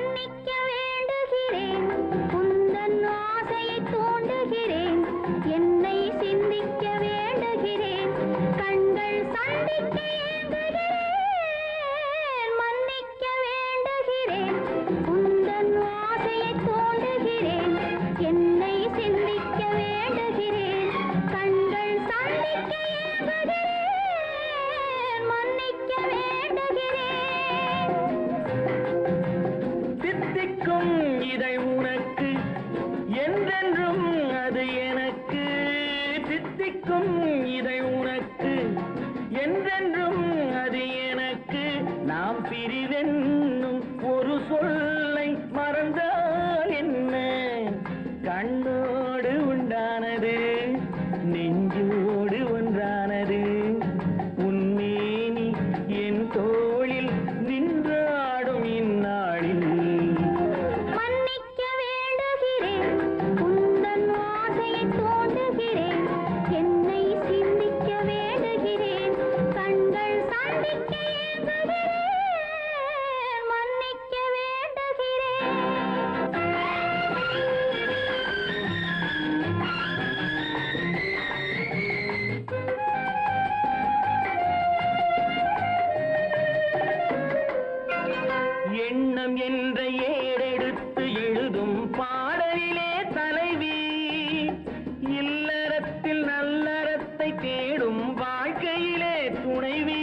மன்னிக்க வேண்டுகிறேன் உந்தன் ஆசையை தூண்டுகிறேன் என்னை சிந்திக்க வேண்டுகிறேன் கண்கள் சந்திக்க ஏங்குகிறேன் மன்னிக்க வேண்டுகிறேன் உந்தன் ஆசையை தூண்டுகிறேன் என்னை சிந்திக்க வேண்டுகிறேன் கண்கள் சந்திக்க ஏங்குகிறேன் மன்னிக்க வேண்டுகிறேன் தித்திக்கும் இதை உனக்கு என்றென்றும் அது எனக்கு தித்திக்கும் இதை உனக்கு என்றென்றும் அது எனக்கு நாம் பிரிவென்னும் ஒரு சொல்லை மறந்தால் என்ன கண்ணோடு உண்டானது நெஞ்சோடு ஒன்றானது உன்மேனி என் தோளில் நின்றாடும் இந்நாளில் மன்னிக்க வேண்டுகிறேன் உந்தன் ஆசையை தூண்டுகிறேன் என்னை சிந்திக்க வேண்டுகிறேன் கண்கள் சந்திக்க ஏங்குகிறேன் மன்னிக்க வேண்டுகிறேன் எண்ணம் என்ற ஏறெடுத்து எழுதும் பாடலிலே தலைவி இல்லறத்தில் நல்லறத்தை தேடும் வாழ்க்கையிலே துணைவி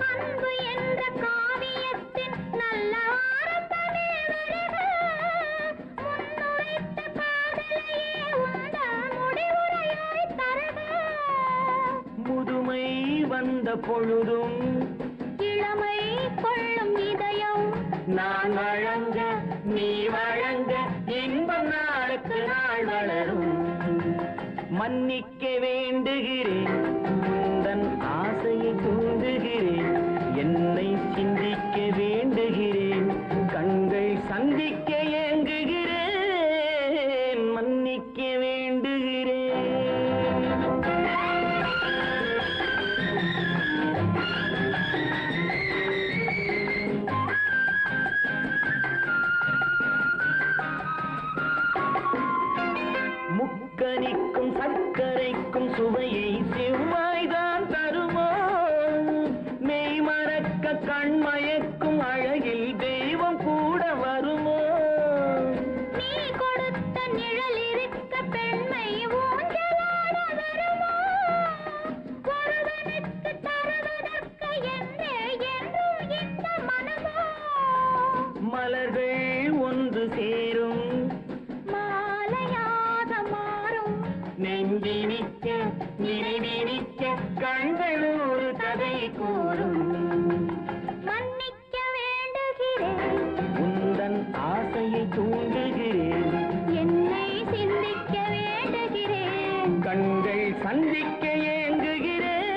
அன்பு என்ற காவியத்தின் நல்ல ஆரம்பமே வருக முன்னுரைத்த காதலையே உந்தன் முடிவுரையாய் தருக முதுமை வந்த பொழுதும் இளமை கொள்ளும் இதயம் நான் வழங்க நீ வழங்க இன்பம் நாளுக்கு நாள் வளரும் மன்னிக்க வேண்டுகிறேன் உந்தன் ஆசையை தூண்டுகிறேன் என்னை சிந்திக்க வேண்டுகிறேன் கண்கள் சந்திக்க ஏங்குகிறேன் மன்னிக்க வேண்டுகிறேன் முக்கனிக்கும் சர்க்கரைக்கும் சுவையை செவ்வாய்தான் தருமோ மெய் மறக்க கண்மயக்கும் அழகில் தெய்வம் கூட வருமோ நீ கொடுத்த நிழல் இருக்க பெண்மை ஊஞ்சலாட வருமோ ஒருவனுக்கு தருவதற்கு என்றே என்றும் இந்த மனமோ மலர்கள் ஒன்று சேரும் மாலையாக மாறும் நெஞ்சினிக்க நினைவினிக்க கண்கள் ஒரு கதை கூறும் மன்னிக்க வேண்டுகிறேன் உந்தன் ஆசையை தூண்டுகிறேன் என்னை சிந்திக்க வேண்டுகிறேன் கண்கள் சந்திக்க ஏங்குகிறேன்